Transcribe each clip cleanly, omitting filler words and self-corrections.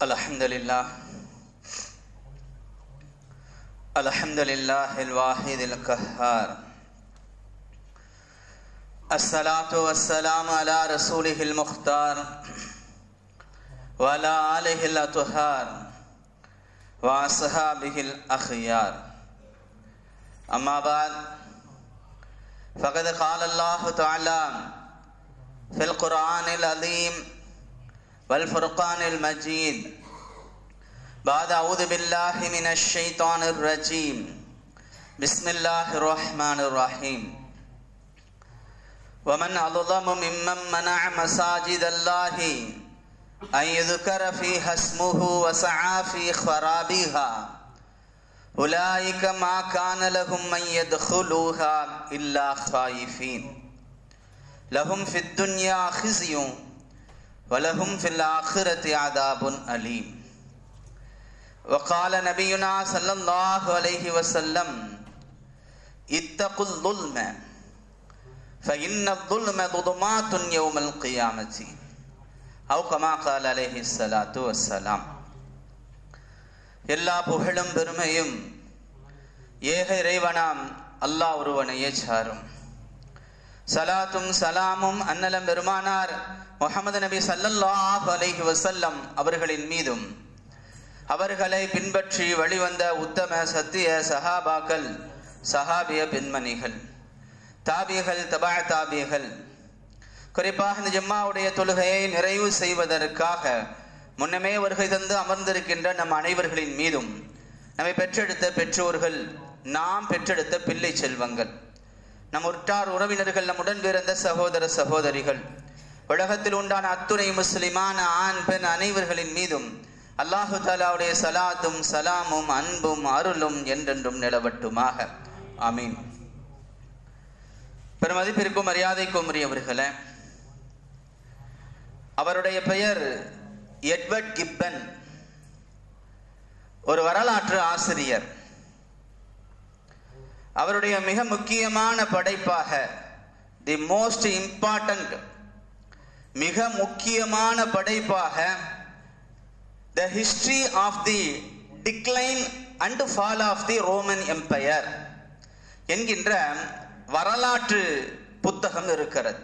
Alhamdulillah, Alhamdulillah al-Wahid al-Qahhar. As-salatu was-salamu ala rasulih al-Mukhtar wa ala alihi al-Athhar wa ashabihi al-akhyar. Amma ba'd, faqad qala Allah ta'ala fil Qur'an al-Azim والفرقان المجيد بعد أعوذ بالله من الشيطان الرجيم بسم الله الرحمن الرحيم ومن أظلم ممن منع مساجد الله أن يذكر فيها اسمه وسعى في خرابها أولئك ما كان لهم من يدخلوها إلا خائفين لهم في الدنيا خزي وَلَهُمْ فِي الْآخِرَةِ عَذَابٌ أَلِيمٌ وقال نبينا صلى الله عليه وسلم اتقوا الظلم فإن الظلم ظلمات يوم القيامة أو كما قال عليه الصلاة والسلام. எல்லா புகழும் பெருமையும் ஏக இறைவனாம் அல்லாஹ் ஒருவனையே சாரும். சலாத்தும் சலாமும் அன்னலம் பெருமானார் முஹம்மது நபி ஸல்லல்லாஹு அலைஹி வஸல்லம் அவர்களின் மீதும் அவர்களை பின்பற்றி வழிவந்த உத்தம சத்திய சஹாபாக்கள், சஹாபிய பெண்மணிகள், தாபிகள், தபா தாபிகள், குறிப்பாக இந்த ஜும்மாவுடைய தொழுகையை நிறைவு செய்வதற்காக முன்னமே வருகை தந்து அமர்ந்திருக்கின்ற நம் அனைவர்களின் மீதும் நம்மை பெற்றெடுத்த பெற்றோர்கள், நாம் பெற்றெடுத்த பிள்ளை செல்வங்கள், நம் உற்றார் உறவினர்கள், நம்முடன் பிறந்த சகோதர சகோதரிகள், உலகத்தில் உண்டான அத்துணை முஸ்லிமான ஆண் பெண் அனைவர்களின் மீதும் அல்லாஹு தஆலாவுடைய சலாத்தும் சலாமும் அன்பும் அருளும் என்றென்றும் நிலவட்டுமாக. ஆமீன். பெருமதிப்பிற்கும் மரியாதைக்கும் உரியவர்களே, அவருடைய பெயர் எட்வர்ட் கிப்பன், ஒரு வரலாற்று ஆசிரியர். அவருடைய மிக முக்கியமான படைப்பாக தி மோஸ்ட் இம்பார்ட்டன்ட், மிக முக்கியமான படைப்பாக the history of the decline and fall of the Roman Empire என்கின்ற வரலாற்று புத்தகம் இருக்கிறது.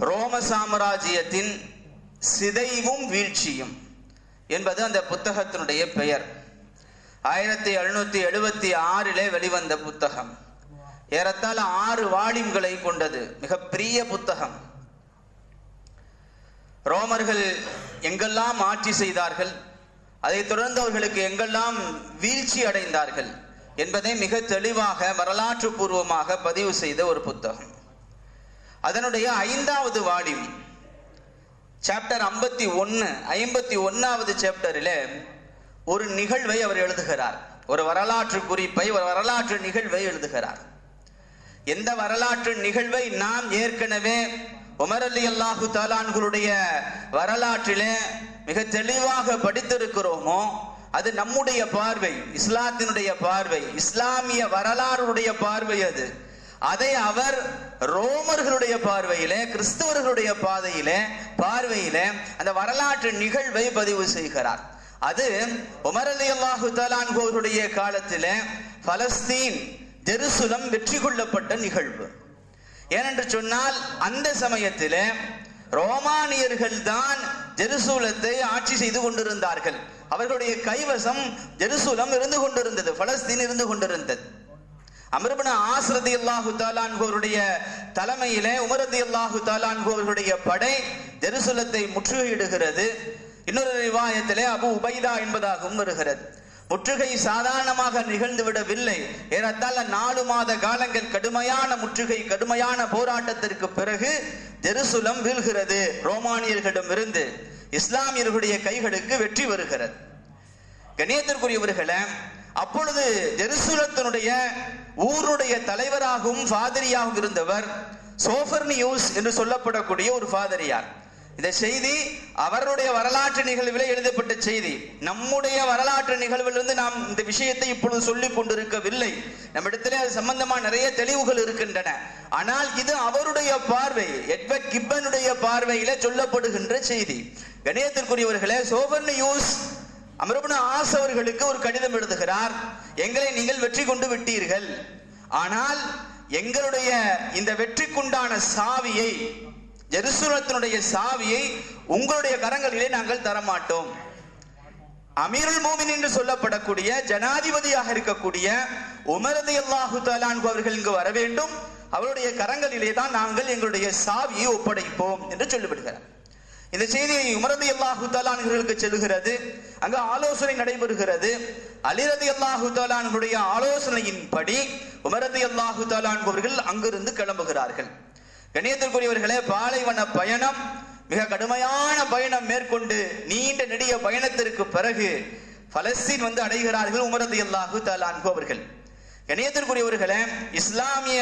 ரோம சாம்ராஜ்யத்தின் சிதைவும் வீழ்ச்சியும் என்பது அந்த புத்தகத்தினுடைய பெயர். 1776 வெளிவந்த புத்தகம். ஏறத்தாழ 6 வால்யூம்களை கொண்டது. மிக பெரிய புத்தகம். ரோமர்கள் எங்கெல்லாம் ஆட்சி செய்தார்கள், அதைத் தொடர்ந்து அவர்களுக்கு எங்கெல்லாம் வீழ்ச்சி அடைந்தார்கள் என்பதை மிக தெளிவாக வரலாற்று பூர்வமாக பதிவு செய்த ஒரு புத்தகம். அதனுடைய 5வது வால்யூம், சாப்டர் 51வது சாப்டரில் ஒரு நிகழ்வை அவர் எழுதுகிறார். ஒரு வரலாற்று குறிப்பை, ஒரு வரலாற்று நிகழ்வை எழுதுகிறார். எந்த வரலாற்று நிகழ்வை நாம் ஏற்கனவே உமர் ரலியல்லாஹு தஆலா அன்ஹுடைய வரலாற்றிலே மிக தெளிவாக படித்திருக்கிறோமோ, அது நம்முடைய பார்வை, இஸ்லாத்தினுடைய பார்வை, இஸ்லாமிய வரலாறுடைய பார்வை. அதை அவர் ரோமர்களுடைய பார்வையிலே, கிறிஸ்தவர்களுடைய பார்வையிலே அந்த வரலாற்று நிகழ்வை பதிவு செய்கிறார். அது உமர் ரலியல்லாஹு தஆலா அன்ஹுடைய காலத்திலே பலஸ்தீன், ஜெருசலம் வெற்றி கொள்ளப்பட்ட நிகழ்வு. ஏனென்று சொன்னால் அந்த சமயத்திலே ரோமானியர்கள் தான் ஜெருசலத்தை ஆட்சி செய்து கொண்டிருந்தார்கள். அவர்களுடைய கைவசம் ஜெருசலம் இருந்து கொண்டிருந்தது, பலஸ்தீன் இருந்து கொண்டிருந்தது. அம்ர் இப்னு ஆஸ் ரலியல்லாஹு தஆலா அன்ஹுடைய தலைமையிலே உமர் ரலியல்லாஹு தஆலா அன்ஹுடைய படை ஜெருசலத்தை முற்றுகையிடுகிறது. இன்னொரு ரிவாயத்திலே அபு உபைதா என்பதாகவும் வருகிறது. முற்றுகை சாதாரணமாக நிகழ்ந்து விடவில்லை. ஏறத்தாழ 4 மாத காலங்கள் கடுமையான முற்றுகை, கடுமையான போராட்டத்திற்கு பிறகு ஜெருசலம் வீழ்கிறது. ரோமானியர்களிடமிருந்து இஸ்லாமியர்களுடைய கைகளுக்கு வெற்றி வருகிறது. கண்ணியத்திற்குரியவர்களே, அப்பொழுது ஜெருசலத்தினுடைய ஊருடைய தலைவராகவும் ஃபாதரியாகவும் இருந்தவர் சோஃபர்னியூஸ் என்று சொல்லப்படக்கூடிய ஒரு ஃபாதரியார். இந்த செய்தி அவருடைய வரலாற்று நிகழ்வில் எழுதப்பட்ட செய்தி. நம்முடைய வரலாற்று நிகழ்விலிருந்து நாம் இந்த விஷயத்தை இப்பொழுது சொல்லிக் கொண்டிருக்கவில்லை. நம்மிடத்திலே அது சம்பந்தமா நிறைய தெளிவுகள் இருக்கின்றன. ஆனால் இது அவருடைய பார்வை, எட்வர்ட் கிப்பனுடைய பார்வையில சொல்லப்படுகின்ற செய்தி. கணியத்திற்குரியவர்களே, சோபர் நியூஸ் அம்ர் இப்னு ஆஸ் அவர்களுக்கு ஒரு கடிதம் எழுதுகிறார். எங்களை நீங்கள் வெற்றி கொண்டு விட்டீர்கள், ஆனால் எங்களுடைய இந்த வெற்றிக்குண்டான சாவியை, ஜெருசலத்தினுடைய சாவியை உங்களுடைய கரங்களிலே நாங்கள் தரமாட்டோம். அமீருல் மோமின் என்று சொல்லப்படக்கூடிய ஜனாதிபதியாக இருக்கக்கூடிய உமர் ரலியல்லாஹு தஆலா அன்ஹு அவர்கள் இங்கு வர வேண்டும், அவருடைய கரங்களிலே தான் நாங்கள் எங்களுடைய சாவியை ஒப்படைப்போம் என்று சொல்லிவிடுகிறார். இந்த செய்தி உமர் ரலியல்லாஹு தஆலா அன்ஹுவுக்கு செல்கிறது. அங்கு ஆலோசனை நடைபெறுகிறது. அலி ரலியல்லாஹு தஆலா அன்ஹுடைய ஆலோசனையின்படி உமர் ரலியல்லாஹு தஆலா அன்ஹு அவர்கள் அங்கிருந்து கிளம்புகிறார்கள். கணியத்திற்குரியவர்களே, பாலைவன பயணம், மிக கடுமையான பயணம் மேற்கொண்டு நீண்ட நெடிய பயணத்திற்கு பிறகு பலஸ்தீன் வந்து அடைகிறார்கள் உமர் ரலியல்லாஹு தஆலா அன்ஹு அவர்கள். கணியத்திற்குரியவர்களே, இஸ்லாமிய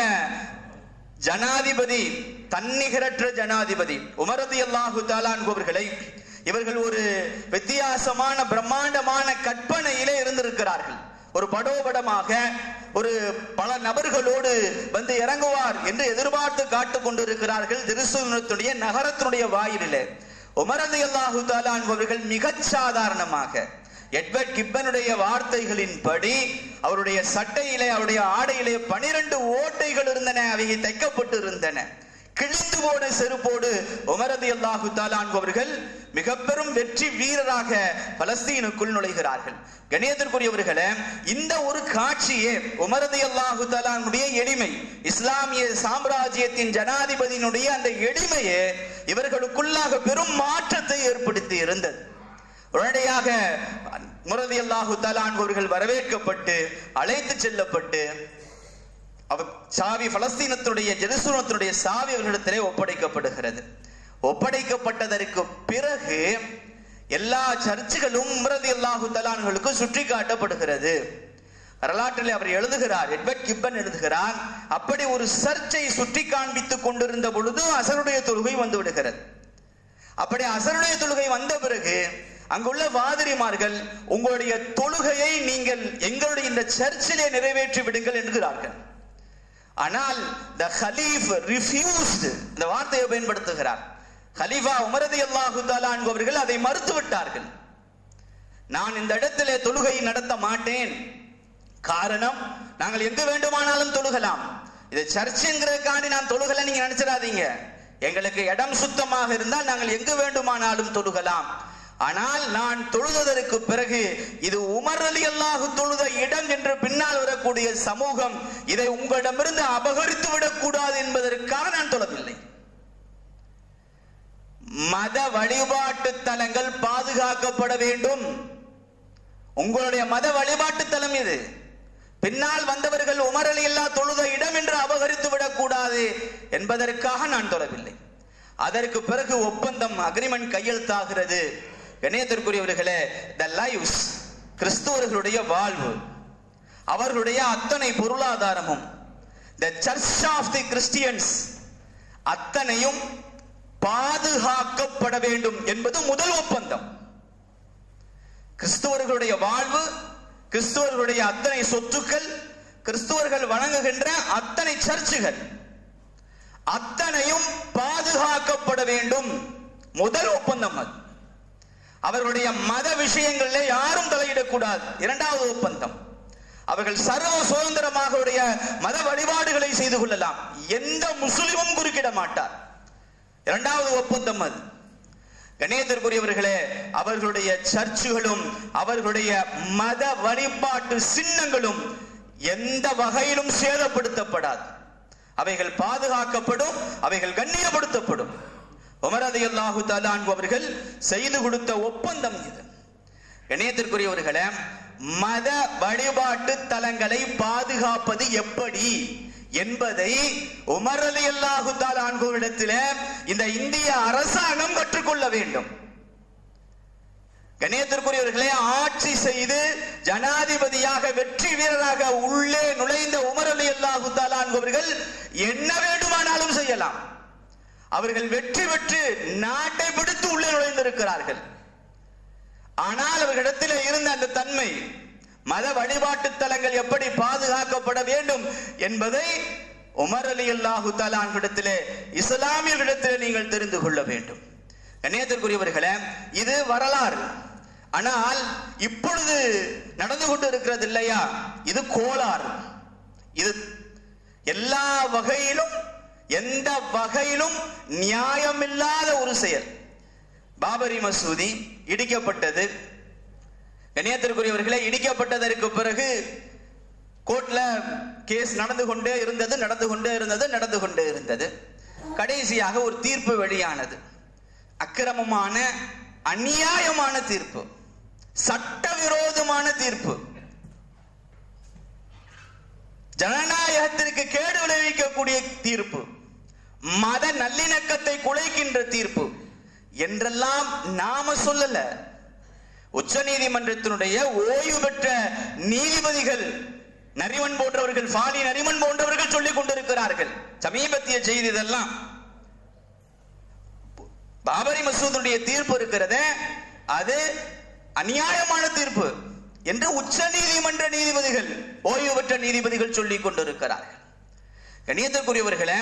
ஜனாதிபதி, தன்னிகரற்ற ஜனாதிபதி உமர் ரலியல்லாஹு தஆலா அன்ஹு அவர்களை இவர்கள் ஒரு வித்தியாசமான பிரம்மாண்டமான கற்பனையிலே இருந்திருக்கிறார்கள். ஒரு படோபடமாக ஒரு பல நபர்களோடு வந்து இறங்குவார் என்று எதிர்பார்த்து காட்டுக் கொண்டிருக்கிறார்கள். ஜெருசலேமுடைய நகரத்தினுடைய வாயிலே உமர் ரலியல்லாஹு தஆலா அன்ஹு அவர்கள் மிகச் சாதாரணமாக, எட்வர்ட் கிப்பனுடைய வார்த்தைகளின்படி, அவருடைய சட்டையிலே, அவருடைய ஆடையிலே 12 ஓட்டைகள் இருந்தன, அவை தைக்கப்பட்டு இருந்தன. கிழிந்து போன செருப்போடு உமர் ரலியல்லாஹு தஆலா அன்ஹு அவர்கள் மிக பெரும் வெற்றி வீரராக பலஸ்தீனுக்குள் நுழைகிறார்கள். கணியத்திற்குரியவர்களே, இந்த ஒரு காட்சியே உமர் ரலியல்லாஹு தஆலா அன்ஹுடைய எளிமை, இஸ்லாமிய சாம்ராஜ்யத்தின் ஜனாதிபதியினுடைய அந்த எளிமையே இவர்களுக்குள்ளாக பெரும் மாற்றத்தை ஏற்படுத்தி இருந்தது. உடனடியாக உமர் ரலியல்லாஹு தஆலா அன்ஹு அவர்கள் வரவேற்கப்பட்டு அழைத்து செல்லப்பட்டு சாவி, பலஸ்தீனத்துடைய ஜெருசலேமுடைய சாவி அவர்களிடத்திலே ஒப்படைக்கப்படுகிறது. ஒப்படைக்கப்பட்டதற்கு பிறகு எல்லா சர்ச்சுகளும் உமர் ரலியல்லாஹு தஆலா அன்ஹுவுக்கு சுற்றி காட்டப்படுகிறது. வரலாற்றில் அவர் எழுதுகிறார், எட்வர்ட் கிப்பன் எழுதுகிறார், அப்படி ஒரு சர்ச்சை சுற்றி காண்பித்துக் கொண்டிருந்த பொழுது அசருடைய தொழுகை வந்து விடுகிறது. அப்படி அசருடைய தொழுகை வந்த பிறகு அங்குள்ள வாதிரிமார்கள், உங்களுடைய தொழுகையை நீங்கள் எங்களுடைய இந்த சர்ச்சிலே நிறைவேற்றி விடுங்கள் என்கிறார்கள். ஆனால் the Khalif refused, இந்த வார்த்தையை பயன்படுத்துகிறார். கலீஃபா உமர் ரலியல்லாஹு தஆலா அன்ஹு அவர்கள் அதை மறுத்து விட்டார்கள். நான் இந்த இடத்திலே தொழுகை நடத்த மாட்டேன். காரணம், நாங்கள் எங்கு வேண்டுமானாலும் தொழுகலாம். இது சர்ச்சுங்கிறதுக்காண்டி நான் தொழுகல நீங்க நினைச்சிடாதீங்க. எங்களுக்கு இடம் சுத்தமாக இருந்தால் நாங்கள் எங்கு வேண்டுமானாலும் தொழுகலாம். ஆனால் நான் தொழுதற்கு பிறகு இது உமர் ரலியல்லாஹு தொழுத இடம் என்று பின்னால் வரக்கூடிய சமூகம் இதை உங்களிடமிருந்து அபகரித்து விடக் கூடாது என்பதற்காக நான் தொழவில்லை. மத வழிபாட்டு தலங்கள் பாதுகாக்கப்பட வேண்டும். உங்களுடைய மத வழிபாட்டு தலம் இது. பின்னால் வந்தவர்கள் உமர் ரலியல்லாஹு தொழுத இடம் என்று அபகரித்து விடக் கூடாது என்பதற்காக நான் தொழவில்லை. அதற்கு பிறகு ஒப்பந்தம், அக்ரிமெண்ட் கையெழுத்தாகிறது. கணியத்திற்குரியவர்களே, த லைவ்ஸ், கிறிஸ்துவர்களுடைய வாழ்வு, அவர்களுடைய அத்தனை பொருளாதாரமும், the church of the Christians, அத்தனையும் பாதுகாக்கப்பட வேண்டும் என்பது முதல் ஒப்பந்தம். கிறிஸ்துவர்களுடைய வாழ்வு, கிறிஸ்துவர்களுடைய அத்தனை சொத்துக்கள், கிறிஸ்துவர்கள் வணங்குகின்ற அத்தனை சர்ச்சுகள் அத்தனையும் பாதுகாக்கப்பட வேண்டும். முதல் ஒப்பந்தம் அது. அவர்களுடைய மத விஷயங்களிலே யாரும் தலையிடக்கூடாது. இரண்டாவது ஒப்பந்தம், அவர்கள் சர்வ சுதந்திரமாக மத வழிபாடுகளை செய்து கொள்ளலாம். எந்த முஸ்லிமும் குறுக்கிட மாட்டார். இரண்டாவது ஒப்பந்தம் அது. கணியத்திற்குரியவர்களே, அவர்களுடைய சர்ச்சுகளும் அவர்களுடைய மத வழிபாட்டு சின்னங்களும் எந்த வகையிலும் சேதப்படுத்தப்படாது. அவைகள் பாதுகாக்கப்படும், அவைகள் கண்ணியப்படுத்தப்படும். உமர் ரலியல்லாஹு தஆலா அன்ஹு அவர்கள் செய்து கொடுத்த ஒப்பந்தம் இது. கணியத்திற்குரியவர்களே, மத வழிபாட்டு தலங்களை பாதுகாப்பது எப்படி என்பதை உமர் ரலியல்லாஹு தஆலா அன்ஹுவிடத்திலே இந்த இந்திய அரசாங்கம் கற்றுக்கொள்ள வேண்டும். கணியத்திற்குரியவர்களே, ஆட்சி செய்து ஜனாதிபதியாக வெற்றி வீரராக உள்ளே நுழைந்த உமர் ரலியல்லாஹு தஆலா அன்ஹு அவர்கள் என்ன வேண்டுமானாலும் செய்யலாம். அவர்கள் வெற்றி பெற்று நாட்டை பிடித்து உள்ளே நுழைந்திருக்கிறார்கள். ஆனால் அவர்களிடத்தில் இருந்த அந்த தன்மை, மத வழிபாட்டு தலங்கள் எப்படி பாதுகாக்கப்பட வேண்டும் என்பதை உமர் ரலியல்லாஹு தஆலா அன்ஹுவிடத்திலே, இஸ்லாமியர்களிடத்திலே நீங்கள் தெரிந்து கொள்ள வேண்டும். கண்ணியத்திற்குரியவர்களே, இது வரலாறு. ஆனால் இப்பொழுது நடந்து கொண்டு இருக்கிறது இல்லையா, இது கோளாறு. இது எல்லா வகையிலும் எந்த வகையிலும் நியாயமில்லாத ஒரு செயல். பாபரி மசூதி இடிக்கப்பட்டது. கண்ணியத்திற்குரியவர்களே, இடிக்கப்பட்டதற்கு பிறகு கோர்ட்ல கேஸ் நடந்து கொண்டே இருந்தது. கடைசியாக ஒரு தீர்ப்பு வெளியானது. அக்கிரமமான அநியாயமான தீர்ப்பு, சட்டவிரோதமான தீர்ப்பு, ஜனநாயகத்திற்கு கேடு விளைவிக்கக்கூடிய தீர்ப்பு, மத நல்லிணக்கத்தை குலைக்கின்ற தீர்ப்பு என்றெல்லாம் நாம சொல்லல. உச்ச நீதிமன்றத்தினுடைய ஓய்வு பெற்ற நீதிபதிகள் நரிமன் போன்றவர்கள், ஃபாலி நரிமன் போன்றவர்கள் சொல்லிக் கொண்டிருக்கிறார்கள். சமீபத்திய செய்தி இதெல்லாம். பாபரி மசூதியுடைய தீர்ப்பு இருக்கிறது, அது அநியாயமான தீர்ப்பு என்று உச்ச நீதிமன்ற நீதிபதிகள், ஓய்வு பெற்ற நீதிபதிகள் சொல்லிக் கொண்டிருக்கிறார்கள். கண்ணியத்திற்குரியவர்களே,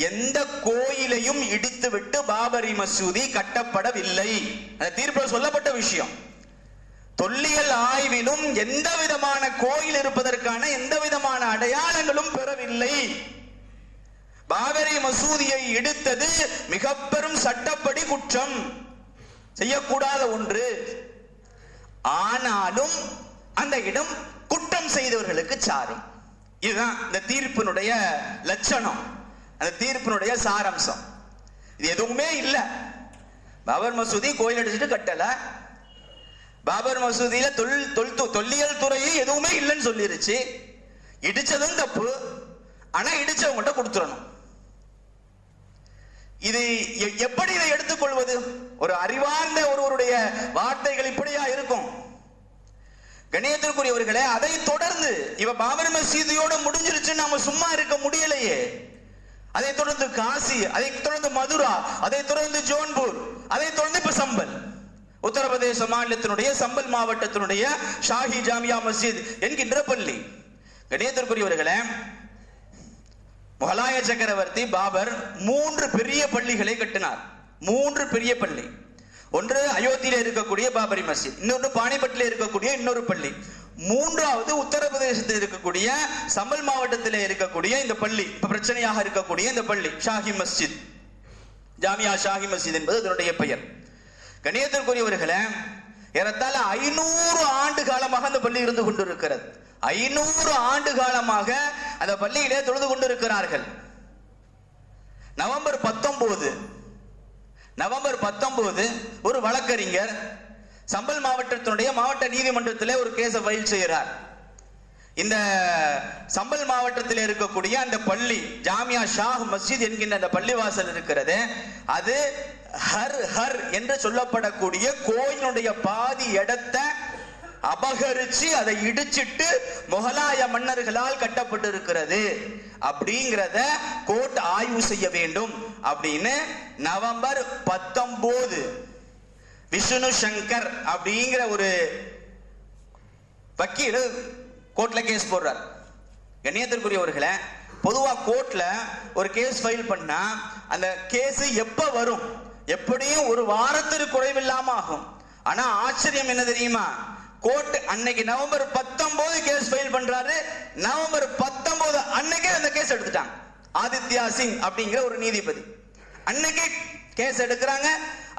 எந்த கோயிலையும் இடித்துவிட்டு பாபரி மசூதி கட்டப்படவில்லை. அந்த தீர்ப்பில் சொல்லப்பட்ட விஷயம். தொல்லியல் ஆய்விலும் எந்த விதமான கோயில் இருப்பதற்கான எந்த விதமான அடையாளங்களும் பெறவில்லை. பாபரி மசூதியை இடித்தது மிக பெரும் சட்டப்படி குற்றம், செய்யக்கூடாத ஒன்று. ஆனாலும் அந்த இடம் குற்றம் செய்தவர்களுக்கு சாரும். இதுதான் இந்த தீர்ப்பினுடைய லட்சணம், அந்த தீர்ப்பினுடைய சாராம்சம். இது எதுவுமே இல்லை. பாபர் மசூதி கோயில் அடிச்சுட்டு கட்டல. பாபர் மசூதியில தொல்லியல் துறையே எதுவுமே இல்லைன்னு சொல்லிருச்சு. இடிச்சதும் தப்பு, ஆனா இடிச்சவங்கிட்ட கொடுத்துடணும். இது எப்படி இதை எடுத்துக்கொள்வது? ஒரு அறிவார்ந்த ஒருவருடைய வார்த்தைகள் இப்படியா இருக்கும்? கண்ணியத்திற்குரியவர்களே, அதை தொடர்ந்து இவ பாபர் மசூதியோட முடிஞ்சிருச்சு, நாம சும்மா இருக்க முடியலையே. அதை தொடர்ந்து காசி, அதை தொடர்ந்து மதுரா, அதை தொடர்ந்து ஜோன்பூர், அதை தொடர்ந்து இப்ப சம்பல், உத்தரப்பிரதேச மாநிலத்தினுடைய சம்பல் மாவட்டத்தினுடைய ஷாஹி ஜாமியா மஸ்ஜித் என்கின்ற பள்ளி. கண்ணியத்திற்குரியவர்களே, முகலாய சக்கரவர்த்தி பாபர் 3 பெரிய பள்ளிகளை கட்டினார். 3 பெரிய பள்ளி. ஒன்று அயோத்தியில இருக்கக்கூடிய பாபரி மஸ்ஜித், இன்னொன்று பானிபட்டில இருக்கக்கூடிய இன்னொரு பள்ளி, மூன்றாவது உத்தரப்பிரதேசத்தில் இருக்கக்கூடிய சம்பல் மாவட்டத்தில் இருக்கக்கூடிய இந்த பள்ளி, இப்ப பிரச்சனையாக இருக்கக்கூடிய இந்த பள்ளி ஷாஹி மஸ்ஜித், ஜாமியா ஷாஹி மஸ்ஜித் என்பது அதனுடைய பெயர். கண்ணியத்திற்குரியவர்களே, ஏறத்தாழ 500 ஆண்டு காலமாக அந்த பள்ளி இருந்து கொண்டிருக்கிறது. 500 ஆண்டு காலமாக அந்த பள்ளியிலே தொழுது கொண்டிருக்கிறார்கள். நவம்பர் 19 ஒரு வழக்கறிஞர் சம்பல் மாவட்டத்தினுடைய மாவட்ட நீதிமன்றத்தில் ஒரு கேஸை ஃபைல் செய்கிறார். இந்த சம்பல் மாவட்டத்தில் இருக்கக்கூடிய அந்த பள்ளி ஜாமியா ஷாஹ் மஸ்ஜித் என்கின்ற அந்த பள்ளிவாசல் இருக்கிறது, அது ஹர் என்று சொல்லப்படக்கூடிய கோயிலுடைய பாதி இடத்தை அபகரிச்சு அதை இடிச்சிட்டு முகலாய மன்னர்களால் கட்டப்பட்டு இருக்கிறது அப்படிங்கிறத கோர்ட் ஆய்வு செய்ய வேண்டும் அப்படின்னு நவம்பர் 19 விஷ்ணு சங்கர் அப்படிங்கிற ஒரு வக்கீல் கோர்ட்ல கேஸ் போடுறார். கண்ணியத்திற்குரியவர்களே, பொதுவா கோர்ட்ல ஒரு கேஸ் ஃபைல் பண்ணா அந்த கேஸ் எப்ப வரும்? எப்படியும் ஒரு வாரத்திற்கு குறைவில்லாம ஆகும். ஆனா ஆச்சரியம் என்ன தெரியுமா? கோர்ட் அன்னைக்கு நவம்பர் 19 கேஸ் ஃபைல் பண்றாரு. நவம்பர் 19 அன்னைக்கே அந்த கேஸ் எடுத்துட்டாங்க. ஆதித்யா சிங் அப்படிங்கிற ஒரு நீதிபதி அன்னைக்கே கேஸ் எடுக்கிறாங்க,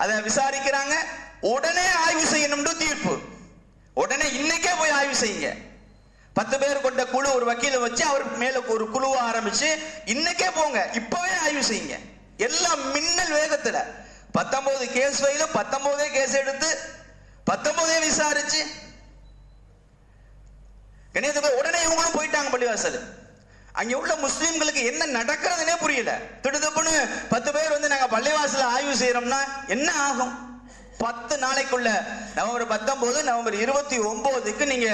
அதை விசாரிக்கிறாங்க. உடனே ஆய்வு செய்யணும்னு தீர்ப்பு. உடனே இன்னைக்கே போய் ஆய்வு செய்யுங்க. 10 பேர் கொண்ட குழு, ஒரு வக்கீல வச்சு அவர் மேல ஒரு குழுவை ஆரம்பிச்சு இன்னைக்கே போங்க, இப்பவே ஆய்வு செய்யுங்க. எல்லாம் மின்னல் வேகத்துல 19 கேஸ் ஃபைல், 19 கேஸ் எடுத்து 19 விசாரிச்சு உடனே இவங்களும் போயிட்டாங்க பள்ளிவாசல். அங்க உள்ள முஸ்லிம்களுக்கு என்ன நடக்கிறதுனே புரியல. திடுதப்புன்னு 10 பேர் வந்து நாங்க பள்ளிவாசல ஆய்வு செய்யறோம்னா என்ன ஆகும்? 10 நாளைக்குள்ள நவம்பர் 19 நவம்பர் 29க்கு நீங்க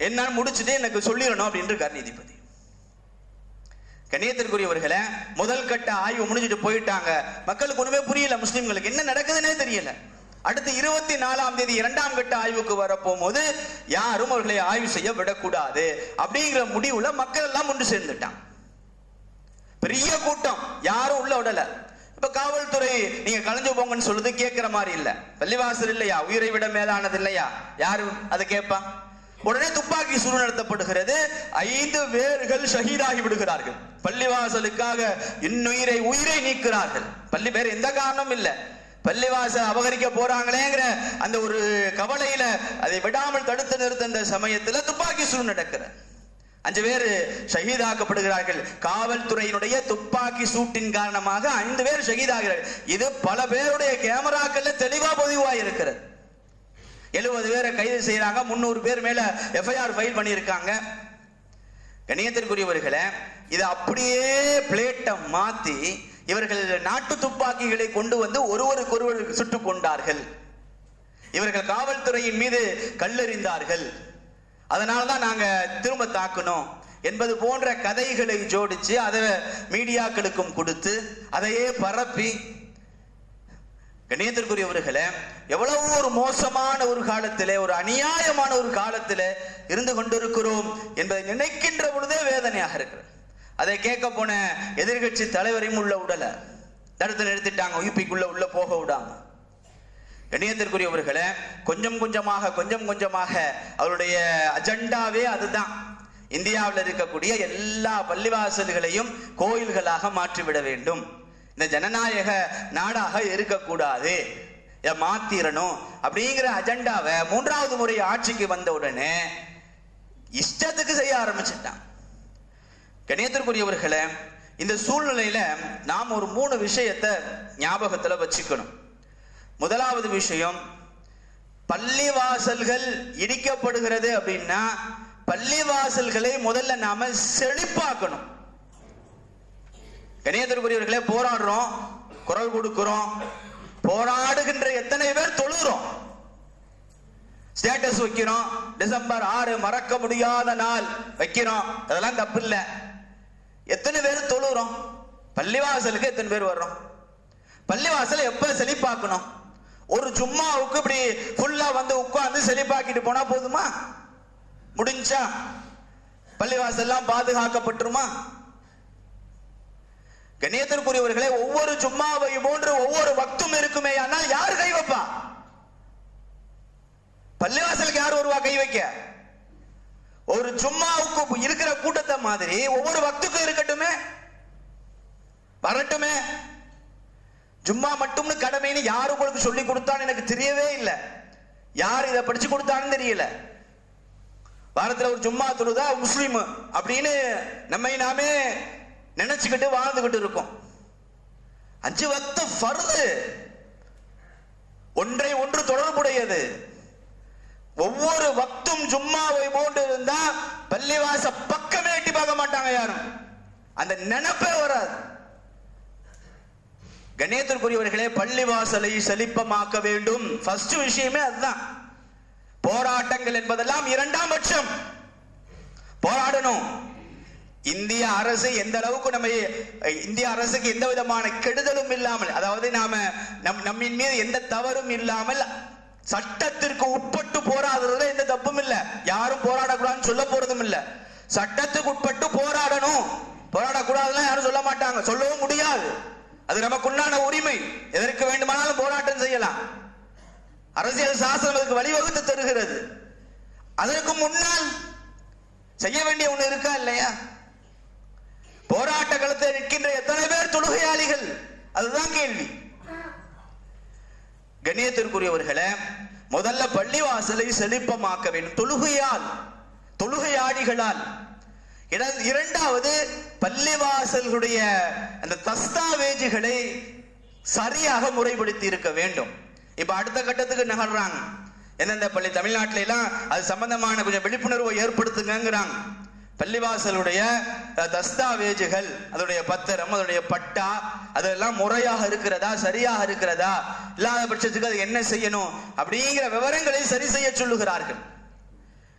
என்ன முடிச்சுட்டு எனக்கு சொல்லிடணும் அப்படின்னு இருக்கார் நீதிபதி. கண்ணியத்திற்குரியவர்களே, முதல் கட்ட ஆய்வு முடிஞ்சிட்டு போயிட்டாங்க. மக்களுக்கு ஒண்ணுமே புரியல, முஸ்லிம்களுக்கு என்ன நடக்குதுன்னே தெரியல. அடுத்து 24ஆம் தேதி 2ஆம் கட்ட ஆய்வுக்கு வரப்போகும்போது யாரும் அவர்களை ஆய்வு செய்ய விடக்கூடாது அப்படிங்கிற முடிவுல மக்கள் எல்லாம் ஒன்று சேர்ந்துட்டான். பெரிய கூட்டம், யாரும் உள்ள விடல. இப்ப காவல்துறை நீங்க கலைஞ்சு போங்கன்னு சொல்லுது, கேட்கிற மாதிரி இல்ல. பள்ளிவாசல் இல்லையா, உயிரை விட மேலானது இல்லையா, யாரும் அதை கேட்பா? உடனே துப்பாக்கி சூடு நடத்தப்படுகிறது. 5 பேர்கள் ஷஹீதாகி விடுகிறார்கள். பள்ளிவாசலுக்காக உயிரை நீக்கிறார்கள். பள்ளி பேர் எந்த காரணமும் இல்ல, பள்ளிவாசல் அபகரிக்க போறாங்களேங்கிற அந்த ஒரு கவலையில அதை விடாமல் தடுத்து நிறுத்த அந்த சமயத்துல துப்பாக்கி சூடு நடக்கிற 5 பேர் ஷஹீதாக்கப்படுகிறார்கள். காவல்துறையினுடைய துப்பாக்கி சூட்டின் காரணமாக 5 பேர் ஷஹீதாகிறார்கள். இது பல பேருடைய கேமராக்கள்ல தெளிவா பதிவாக இருக்கிறது. 70 பேரை கைது செய்யறாங்க, 300 பேர் மேல எஃப்ஐஆர் ஃபைல் பண்ணியிருக்காங்க. கண்ணியத்திற்குரியவர்களே, இது அப்படியே பிளேட்டை மாத்தி இவர்கள் நாட்டு துப்பாக்கிகளை கொண்டு வந்து ஒருவருக்கொருவர் சுட்டுக் கொண்டார்கள். இவர்கள் காவல்துறையின் மீது கல்லெறிந்தார்கள், அதனாலதான் நாங்க திரும்ப தாக்கணும் என்பது போன்ற கதைகளை ஜோடிச்சு அதை மீடியாக்களுக்கும் கொடுத்து அதையே பரப்பி, கண்ணியத்திற்குரியவர்களே, எவ்வளவு ஒரு மோசமான ஒரு காலத்திலே, ஒரு அநியாயமான ஒரு காலத்திலே இருந்து கொண்டிருக்கிறோம் என்பதை நினைக்கின்ற பொழுதே வேதனையாக இருக்கிறது. அதை கேட்க போன எதிர்கட்சி தலைவரையும் உள்ள விடல, தடுத்து நிறுத்திட்டாங்க, யூபிக்குள்ள உள்ள போக விடாம. கண்ணியத்திற்குரியவர்களே, கொஞ்சம் கொஞ்சமாக அவருடைய அஜெண்டாவே அதுதான். இந்தியாவில் இருக்கக்கூடிய எல்லா பள்ளிவாசல்களையும் கோயில்களாக மாற்றிவிட வேண்டும், இந்த ஜனநாயக நாடாக இருக்கக்கூடாது, மாத்திரணும் அப்படிங்கிற அஜெண்டாவை 3வது முறை ஆட்சிக்கு வந்த உடனே இஷ்டத்துக்கு செய்ய ஆரம்பிச்சுட்டான். கண்ணியத்திற்குரியவர்களே, இந்த சூழ்நிலையில நாம் ஒரு 3 விஷயத்தை ஞாபகத்துல வச்சுக்கணும். முதலாவது விஷயம், பள்ளிவாசல்கள் இடிக்கப்படுகிறது அப்படின்னா பள்ளிவாசல்களை முதல்ல நாம செழிப்பாக்கணும். கண்ணியத்திற்குரியவர்களே, போராடுறோம், குரல் கொடுக்கிறோம், போராடுகின்ற எத்தனை பேர் தொழுகிறோம், ஸ்டேட்டஸ் வைக்கிறோம், டிசம்பர் 6 மறக்க முடியாத நாள் வைக்கிறோம், அதெல்லாம் தப்பு இல்லை. எத்தனை பேர் தொழுகிறோம், பள்ளிவாசலுக்கு எத்தனை பேர் வர்றோம்? பள்ளிவாசலை எப்ப செழிப்பாக்கணும்? ஒரு ஜும்மாவுக்கு இப்படி ஃபுல்லா வந்து உட்கார்ந்து செழிப்பாக்கிட்டு போனா போதுமா? முடிஞ்சா பள்ளிவாசல் எல்லாம் பாதுகாக்கப்பட்டுருமா? கண்ணியத்திற்குரியவர்களே, ஒவ்வொரு ஜும்மாவை போன்று ஒவ்வொரு வக்தும் இருக்குமே, ஆனால் யார் கை வைப்பா? பள்ளிவாசலுக்கு யார் வருவா கை வைக்க? ஒரு ஜும்மாவுக்கு இருக்கிற கூட்டத்தை மாதிரி ஒவ்வொரு வக்துக்கும் இருக்கட்டுமே, வரட்டுமே. ஜும்மா மட்டும்னு கடமைன்னு யாரு உங்களுக்கு சொல்லி கொடுத்தான்னு எனக்கு தெரியவே இல்லை. யார் இதை படிச்சு கொடுத்தான்னு தெரியல. வாரத்துல ஒரு ஜும்மா தொழுதா முஸ்லீம் அப்படின்னு நம்மை நாமே நினைச்சுக்கிட்டு வாழ்ந்துகிட்டு இருக்கோம். 5 வக்து ஃபர்து, ஒன்றை ஒன்று தொடர்புடையது. ஒவ்வொரு வக்தும் ஜும்மாவை போன்று இருந்தா பள்ளிவாச பக்கமே எட்டி பார்க்க மாட்டாங்க யாரும், அந்த நினைப்பே வராது. கண்ணியத்திற்குரியவர்களே, பள்ளிவாசலை செழிப்பமாக்க வேண்டும். ஃபர்ஸ்ட் விஷயமே அதுதான். போராட்டங்கள் என்பதெல்லாம் 2ஆம் பட்சம். போராடணும். இந்திய அரசு எந்த அளவுக்கு இந்திய அரசுக்கு எந்த விதமான கெடுதலும் இல்லாமல், அதாவது நம்மின் மீது எந்த தவறும் இல்லாமல் சட்டத்திற்கு உட்பட்டு போராடுறதுல எந்த தப்பும் இல்லை. யாரும் போராடக்கூடாதுன்னு சொல்ல போறதும் இல்லை. சட்டத்துக்கு உட்பட்டு போராடணும். போராடக்கூடாதுன்னா யாரும் சொல்ல மாட்டாங்க, சொல்லவும் முடியாது. அது நமக்குண்டான உரிமை. எதற்கு வேண்டுமானாலும் போராட்டம் செய்யலாம். அரசியல் சாசனம் அதுக்கு வழிவகுத்து தருகிறது. அதற்கு முன்னால் செய்ய வேண்டிய ஒண்ணு இருக்கா இல்லையா? போராட்ட களத்தில் நிற்கின்ற எத்தனை பேர் தொழுகையாளிகள்? அதுதான் கேள்வி. கண்ணியத்திற்குரியவர்களே, முதல்ல பள்ளிவாசலை செழிப்பமாக்க வேண்டும், தொழுகையால், தொழுகையாளிகளால். 2வது, பள்ளிவாசல்களுடைய அந்த தஸ்தாவேஜுகளை சரியாக முறைப்படுத்தி இருக்க வேண்டும். இப்ப அடுத்த கட்டத்துக்கு நகர்றாங்க. எந்தெந்த பள்ளி, தமிழ்நாட்டில எல்லாம் அது சம்பந்தமான கொஞ்சம் விழிப்புணர்வை ஏற்படுத்துங்கிறாங்க. பள்ளிவாசலுடைய தஸ்தாவேஜுகள், அதனுடைய பத்திரம், அதனுடைய பட்டா, அதெல்லாம் முறையாக இருக்கிறதா, சரியாக இருக்கிறதா, இல்லாத பட்சத்துக்கு அது என்ன செய்யணும் அப்படிங்கிற விவரங்களை சரி செய்ய சொல்லுகிறார்கள்.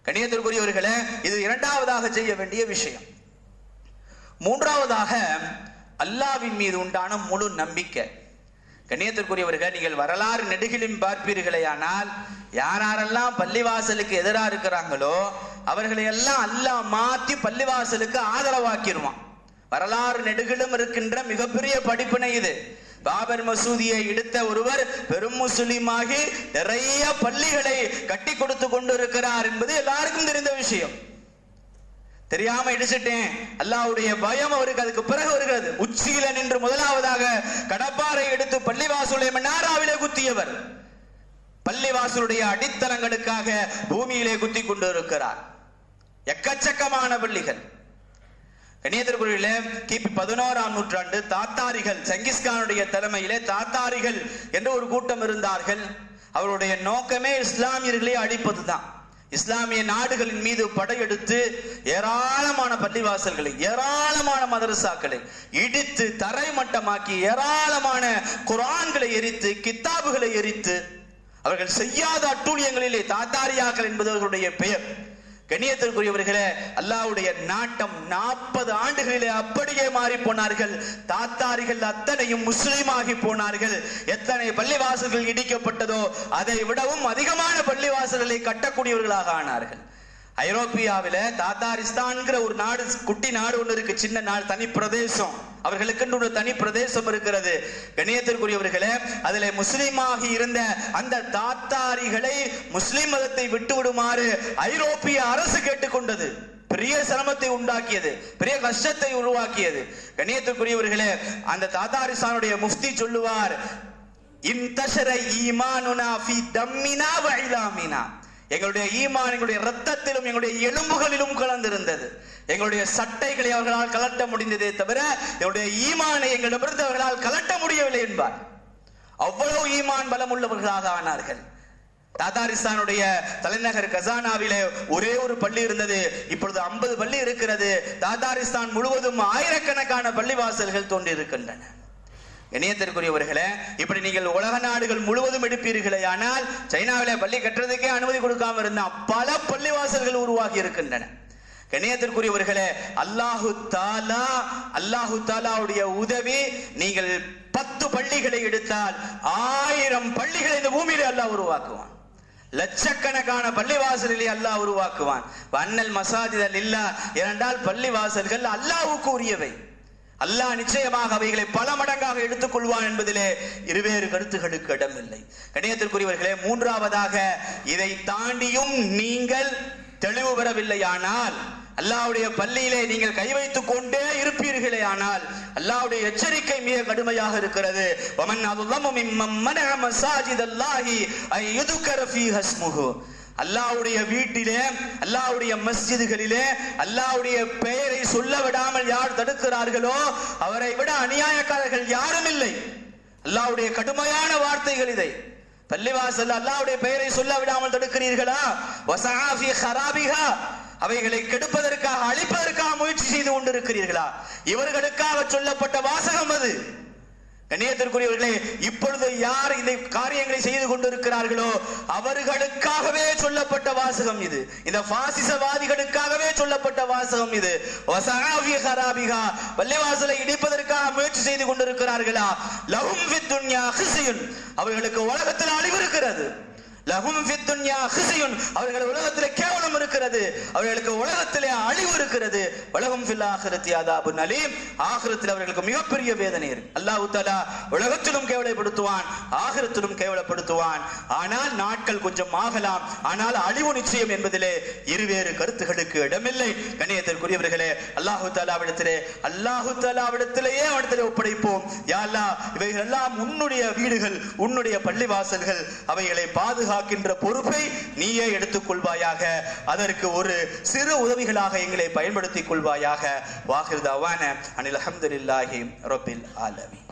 கண்ணியத்திற்குரியவர்களே, இது 2வதாக செய்ய வேண்டிய விஷயம். மூன்றாவதாக அல்லாஹ்வின் மீது உண்டான முழு நம்பிக்கை. கண்ணியத்திற்குரியவர்கள், நீங்கள் வரலாறு நெடுகிலும் பார்ப்பீர்களேயானால் யாரெல்லாம் பள்ளிவாசலுக்கு எதிராக இருக்கிறாங்களோ அவர்களை எல்லாம் அல்லாஹ் மாத்தி பள்ளிவாசலுக்கு ஆதரவாக்கிடுவான். வரலாறு நெடுகிலும் இருக்கின்ற மிகப்பெரிய படிப்பினை இது. பாபர் மசூதியை இடித்த ஒருவர் பெரும் முஸ்லிமாகி நிறைய பள்ளிகளை கட்டி கொடுத்து கொண்டு இருக்கிறார் என்பது எல்லாருக்கும் தெரிந்த விஷயம். தெரியாம இடிச்சிட்டேன், அல்லாஹ்வுடைய பயம் அவருக்கு அதுக்கு பிறகு வருகிறது. உச்சியில நின்று முதலாவதாக கடப்பாரை எடுத்து பள்ளிவாசலுடைய மன்னாராவிலே குத்தியவர் பள்ளிவாசலுடைய அடித்தளங்களுக்காக பூமியிலே குத்தி கொண்டு இருக்கிறார். எக்கச்சக்கமான பள்ளிகள். கண்ணியத்திற்குரியவர்களே, கிபி 11ஆம் நூற்றாண்டு தாத்தாரிகள், செங்கிஸ்கானுடைய தலைமையிலே தாத்தாரிகள் என்று ஒரு கூட்டம் இருந்தார்கள். அவருடைய நோக்கமே இஸ்லாமியர்களை அழிப்பதுதான். இஸ்லாமிய நாடுகளின் மீது படையெடுத்து ஏராளமான பள்ளிவாசல்களை, ஏராளமான மதரசாக்களை இடித்து தரைமட்டமாக்கி, ஏராளமான குர்ஆன்களை எரித்து, கித்தாபுகளை எரித்து, அவர்கள் செய்யாத அட்டூழியங்களிலே தாத்தாரியாக்கள் என்பது அவர்களுடைய பெயர். கண்ணியத்திற்குரியவர்களே, அல்லாஹ்வுடைய நாட்டம் 40 ஆண்டுகளிலே அப்படியே மாறி போனார்கள். தாத்தாரிகள் அத்தனையும் முஸ்லிமாகி போனார்கள். எத்தனை பள்ளிவாசல்கள் இடிக்கப்பட்டதோ அதை விடவும் அதிகமான பள்ளிவாசல்களை கட்டக்கூடியவர்களாக ஆனார்கள். ஐரோப்பியாவில தாத்தாரிஸ்தான்ங்கிற ஒரு நாடு, குட்டி நாடு ஒன்று இருக்கு, சின்ன நாடு, தனி பிரதேசம். அவர்களுக்கு ஒரு தனி பிரதேசம் இருக்கிறது. கண்ணியத்திற்குரியவர்களே, அதில் முஸ்லிமாகி இருந்த அந்த தாத்தாரிகளை முஸ்லிம் மதத்தை விட்டு விடுமாறு ஐரோப்பிய அரசு கேட்டுக்கொண்டது. பெரிய சிரமத்தை உண்டாக்கியது, பெரிய கஷ்டத்தை உருவாக்கியது. கண்ணியத்திற்குரியவர்களே, அந்த தாத்தாரிஸ்தானுடைய முஃப்தி சொல்லுவார், இன்தஷர ஈமானுனா ஃபீ தம்மினா வ இலாமினா, எங்களுடைய ஈமான் எங்களுடைய ரத்தத்திலும் எங்களுடைய எலும்புகளிலும் கலந்திருந்தது. எங்களுடைய சட்டைகளை அவர்களால் கலட்ட முடிந்ததே தவிர எங்களுடைய ஈமானை எங்களிடமிருந்து அவர்களால் கலட்ட முடியவில்லை என்பார். அவ்வளவு ஈமான் பலம் உள்ளவர்களாக ஆனார்கள். தாத்தாரிஸ்தானுடைய தலைநகர் கசானாவிலே ஒரே ஒரு பள்ளி இருந்தது. இப்பொழுது 50 பள்ளி இருக்கிறது. தாத்தாரிஸ்தான் முழுவதும் ஆயிரக்கணக்கான பள்ளிவாசல்கள் தோன்றி இருக்கின்றன. இணையத்திற்குரியவர்களே, இப்படி நீங்கள் உலக நாடுகள் முழுவதும் எடுப்பீர்களே, ஆனால் சைனாவிலே பள்ளி கட்டுறதுக்கே அனுமதி கொடுக்காம இருந்தா பல பள்ளிவாசல்கள் உருவாகி இருக்கின்றன. கண்ணியத்திற்குரியவர்களே, அல்லாஹு தாலாவுடைய உதவி, நீங்கள் 10 பள்ளிகளை எடுத்தால் 1000 பள்ளிகளை இந்த பூமியிலே அல்லாஹ் உருவாக்குவான். லட்சக்கணக்கான பள்ளிவாசல்களை அல்லாஹ் உருவாக்குவான். வன்னல் மசாஜித லில்லாஹ், இரண்டால் பள்ளிவாசல்கள் அல்லாஹ்வுக்கு உரியவை. அல்லாஹ் நிச்சயமாக அவைகளை பல மடங்காக எடுத்துக் கொள்வான் என்பதிலே இருவேறு கருத்துகளுக்கு இடமில்லை. கண்ணியத்திற்குரியவர்களே, மூன்றாவதாக, இதை தாண்டியும் நீங்கள் தெளிவு பெறவில்லையானால், அல்லாஹ்வுடைய பள்ளியிலே நீங்கள் கை வைத்துக் கொண்டே இருப்பீர்களே ஆனால் அல்லாஹ்வுடைய எச்சரிக்கை மிக கடுமையாக இருக்கிறது. வமன் அظلم ممن منع مساجد الله أن يذكر فيها اسمه, அல்லாஹ்வுடைய வீட்டிலே, அல்லாஹ்வுடைய மஸ்ஜிதுகளிலே அல்லாஹ்வுடைய பெயரை சொல்ல விடாமல் யார் தடுக்கிறார்களோ அவரை விட அநியாயக்காரர்கள் யாரும் இல்லை. அல்லாஹ்வுடைய கடுமையான வார்த்தைகள் இதை. பள்ளிவாசல் அல்லாஹ்வுடைய பெயரை சொல்ல விடாமல் தடுக்கிறீர்களா? வஸஆ ஃபீ ஹராபிஹா, அவைகளை கெடுப்பதற்காக, அழிப்பதற்காக முயற்சி செய்து கொண்டிருக்கிறீர்களா? இவர்களுக்காக சொல்லப்பட்ட வாசகம் அது. கண்ணியத்திற்குரியவர்களே, இப்பொழுது யார் இந்த காரியங்களை செய்து கொண்டிருக்கிறார்களோ அவர்களுக்காகவே சொல்லப்பட்ட வாசகம் இது. இந்த பாசிசவாதிகளுக்காகவே சொல்லப்பட்ட வாசகம் இது. பள்ளிவாசலை இடிப்பதற்காக முயற்சி செய்து கொண்டிருக்கிறார்களா? லஹும் ஃபித் துன்யா ஹிஸியுன், அவர்களுக்கு உலகத்தில் அழிவு இருக்கிறது. லஹும் ஃபித் துன்யா ஹிஸியுன், அவர்கள் உலகத்திலே கேவலம் இருக்கிறது, அவர்களுக்கு உலகத்திலே அழிவு இருக்கிறது. வலஹும் ஃபில் ஆখিরাতি அதாபுன் அலீம், ஆখিরাத்தில் அவர்களுக்கு மிகப்பெரிய வேதனை இருக்கு. அல்லாஹ் தஆலா உலகத்திலும் கேவலப்படுத்துவான், ஆখিরাத்திலும் கேவலப்படுத்துவான். ஆனால் நாட்கள் கொஞ்சம் ஆகலாம், ஆனால் அழிவு நிச்சயம் என்பதிலே இருவேறு கருத்துகளுக்கு இடமில்லை. கண்ணியத்திற்குரியவர்களே, அல்லாஹ் தஆலாவிடத்திலேயே அவனிடத்திலே ஒப்படைப்போம். யா அல்லாஹ், இவைகள் எல்லாம் உன்னுடைய வீடுகள், உன்னுடைய பள்ளிவாசல்கள், அவைகளை பாதுகாக்கின்ற பொறுப்பை நீயே எடுத்துக் கொள்வாயாக. அதற்கு ஒரு சிறு உதவிகளாக எங்களை பயன்படுத்திக் கொள்வாயாக. வாஹிர் தஅவானா அனில் ஹம்துலில்லாஹி ரப்பில் ஆலமீன்.